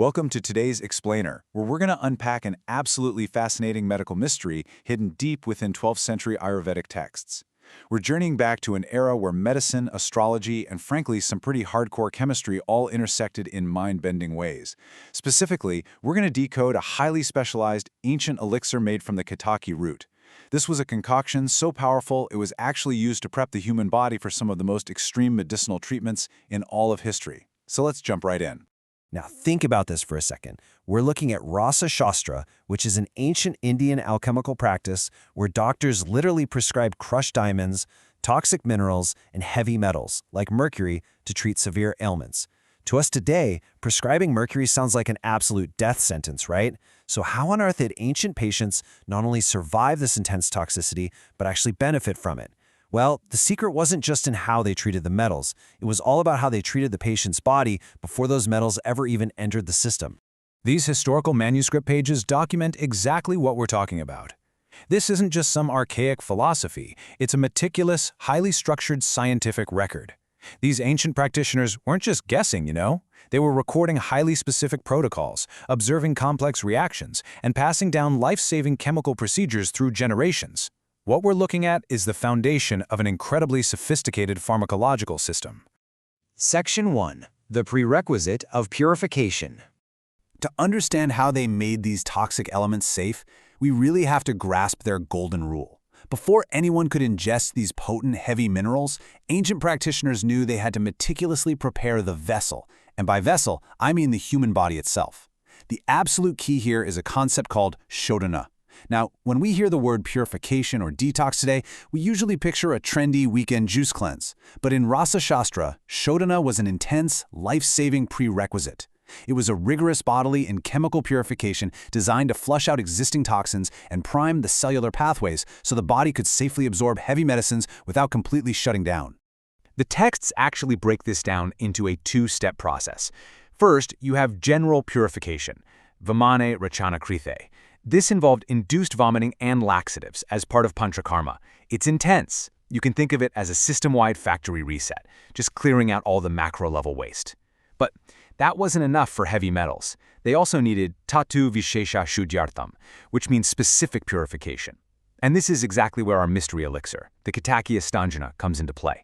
Welcome to today's Explainer, where we're going to unpack an absolutely fascinating medical mystery hidden deep within 12th century Ayurvedic texts. We're journeying back to an era where medicine, astrology, and frankly, some pretty hardcore chemistry all intersected in mind-bending ways. Specifically, we're going to decode a highly specialized, ancient elixir made from the Ketaki root. This was a concoction so powerful it was actually used to prep the human body for some of the most extreme medicinal treatments in all of history. So let's jump right in. Now think about this for a second. We're looking at Rasa Shastra, which is an ancient Indian alchemical practice where doctors literally prescribe crushed diamonds, toxic minerals, and heavy metals, like mercury, to treat severe ailments. To us today, prescribing mercury sounds like an absolute death sentence, right? So how on earth did ancient patients not only survive this intense toxicity, but actually benefit from it? Well, the secret wasn't just in how they treated the metals. It was all about how they treated the patient's body before those metals ever even entered the system. These historical manuscript pages document exactly what we're talking about. This isn't just some archaic philosophy, it's a meticulous, highly structured scientific record. These ancient practitioners weren't just guessing, They were recording highly specific protocols, observing complex reactions, and passing down life-saving chemical procedures through generations. What we're looking at is the foundation of an incredibly sophisticated pharmacological system. Section 1. The prerequisite of purification. To understand how they made these toxic elements safe, we really have to grasp their golden rule. Before anyone could ingest these potent, heavy minerals, ancient practitioners knew they had to meticulously prepare the vessel. And by vessel, I mean the human body itself. The absolute key here is a concept called shodhana. Now, when we hear the word purification or detox today, we usually picture a trendy weekend juice cleanse. But in Rasa Shastra, shodhana was an intense, life-saving prerequisite. It was a rigorous bodily and chemical purification designed to flush out existing toxins and prime the cellular pathways so the body could safely absorb heavy medicines without completely shutting down. The texts actually break this down into a two-step process. First, you have general purification, vamane rachana krithe. This involved induced vomiting and laxatives as part of panchakarma. It's intense. You can think of it as a system-wide factory reset, just clearing out all the macro-level waste. But that wasn't enough for heavy metals. They also needed tatu vishesha shuddhyartham, which means specific purification. And this is exactly where our mystery elixir, the Ketaki Astanjana, comes into play.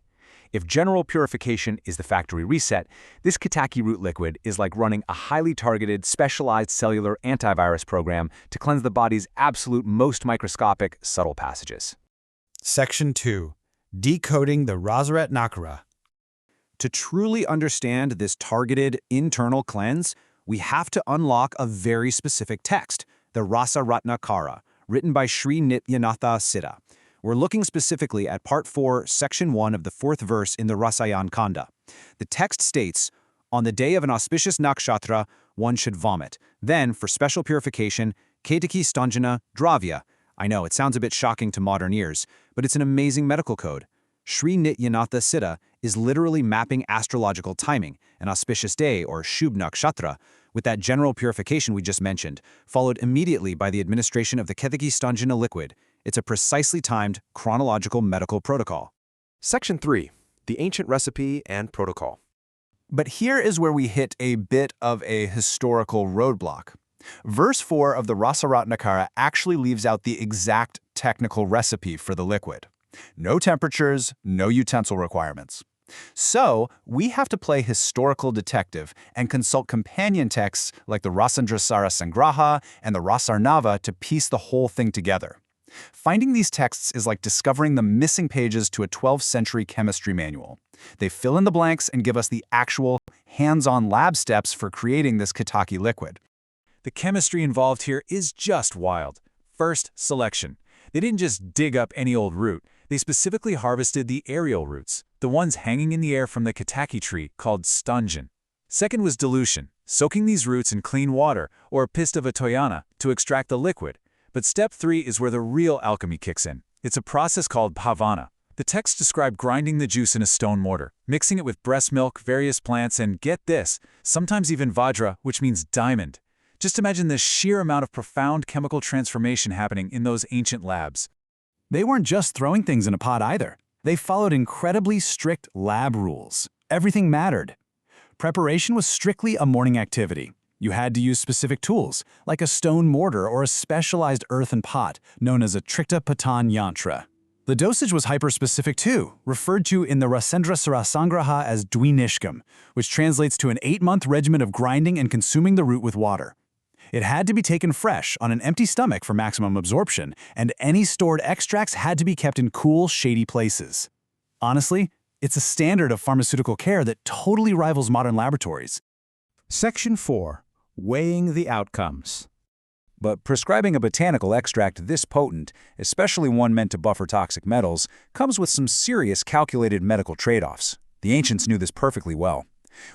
If general purification is the factory reset, this Ketaki root liquid is like running a highly targeted, specialized cellular antivirus program to cleanse the body's absolute most microscopic, subtle passages. Section 2. Decoding the Rasaratnakara. To truly understand this targeted internal cleanse, we have to unlock a very specific text, the Rasaratnakara, written by Sri Nityanatha Siddha. We're looking specifically at Part 4, Section 1 of the 4th verse in the Rasayankhand. The text states, "On the day of an auspicious nakshatra, one should vomit. Then, for special purification, Ketaki Stanjana Dravya." I know, it sounds a bit shocking to modern ears, but it's an amazing medical code. Sri Nityanatha Siddha is literally mapping astrological timing, an auspicious day, or Shubh Nakshatra, with that general purification we just mentioned, followed immediately by the administration of the Ketaki Stanjana liquid. It's a precisely timed, chronological medical protocol. Section 3. The Ancient Recipe and Protocol. But here is where we hit a bit of a historical roadblock. Verse 4 of the Rasaratnakara actually leaves out the exact technical recipe for the liquid. No temperatures, no utensil requirements. So, we have to play historical detective and consult companion texts like the Rasandrasara Sangraha and the Rasarnava to piece the whole thing together. Finding these texts is like discovering the missing pages to a 12th century chemistry manual. They fill in the blanks and give us the actual, hands-on lab steps for creating this Ketaki liquid. The chemistry involved here is just wild. First, selection. They didn't just dig up any old root. They specifically harvested the aerial roots, the ones hanging in the air from the Ketaki tree called stanjan. Second was dilution, soaking these roots in clean water or pistavatoyana to extract the liquid. But step 3 is where the real alchemy kicks in. It's a process called bhavana. The text described grinding the juice in a stone mortar, mixing it with breast milk, various plants, and get this, sometimes even vajra, which means diamond. Just imagine the sheer amount of profound chemical transformation happening in those ancient labs. They weren't just throwing things in a pot either. They followed incredibly strict lab rules. Everything mattered. Preparation was strictly a morning activity. You had to use specific tools, like a stone mortar or a specialized earthen pot, known as a trikta patan yantra. The dosage was hyper-specific too, referred to in the Rasendra Sangraha as Dvinishkam, which translates to an 8-month regimen of grinding and consuming the root with water. It had to be taken fresh, on an empty stomach for maximum absorption, and any stored extracts had to be kept in cool, shady places. Honestly, it's a standard of pharmaceutical care that totally rivals modern laboratories. Section 4. Weighing the outcomes. But prescribing a botanical extract this potent, especially one meant to buffer toxic metals, comes with some serious calculated medical trade-offs. The ancients knew this perfectly well.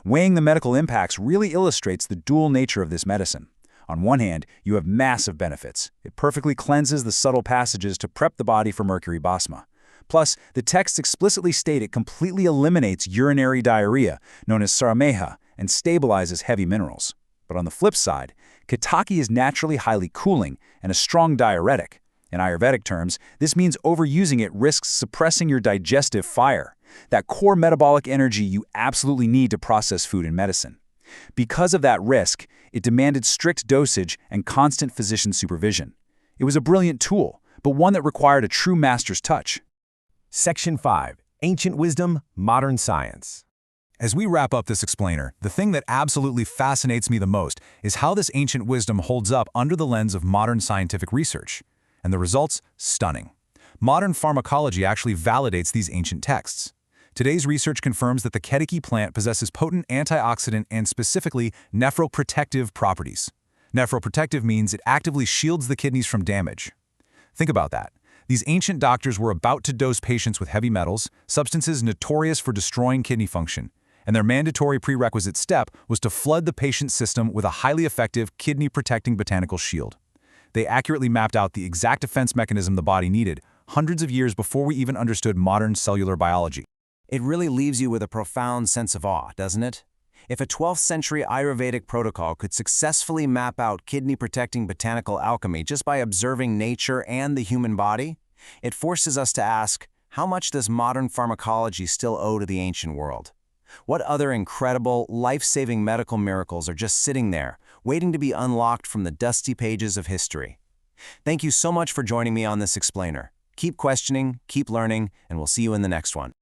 Weighing the medical impacts really illustrates the dual nature of this medicine. On one hand, you have massive benefits. It perfectly cleanses the subtle passages to prep the body for mercury bhasma. Plus, the texts explicitly state it completely eliminates urinary diarrhea, known as sarameha, and stabilizes heavy minerals. But on the flip side, Ketaki is naturally highly cooling and a strong diuretic. In Ayurvedic terms, this means overusing it risks suppressing your digestive fire, that core metabolic energy you absolutely need to process food and medicine. Because of that risk, it demanded strict dosage and constant physician supervision. It was a brilliant tool, but one that required a true master's touch. Section 5. Ancient Wisdom, Modern Science. As we wrap up this explainer, the thing that absolutely fascinates me the most is how this ancient wisdom holds up under the lens of modern scientific research. And the results? Stunning. Modern pharmacology actually validates these ancient texts. Today's research confirms that the Ketaki plant possesses potent antioxidant and specifically nephroprotective properties. Nephroprotective means it actively shields the kidneys from damage. Think about that. These ancient doctors were about to dose patients with heavy metals, substances notorious for destroying kidney function, and their mandatory prerequisite step was to flood the patient's system with a highly effective kidney-protecting botanical shield. They accurately mapped out the exact defense mechanism the body needed, hundreds of years before we even understood modern cellular biology. It really leaves you with a profound sense of awe, doesn't it? If a 12th century Ayurvedic protocol could successfully map out kidney-protecting botanical alchemy just by observing nature and the human body, it forces us to ask, how much does modern pharmacology still owe to the ancient world? What other incredible, life-saving medical miracles are just sitting there, waiting to be unlocked from the dusty pages of history? Thank you so much for joining me on this explainer. Keep questioning, keep learning, and we'll see you in the next one.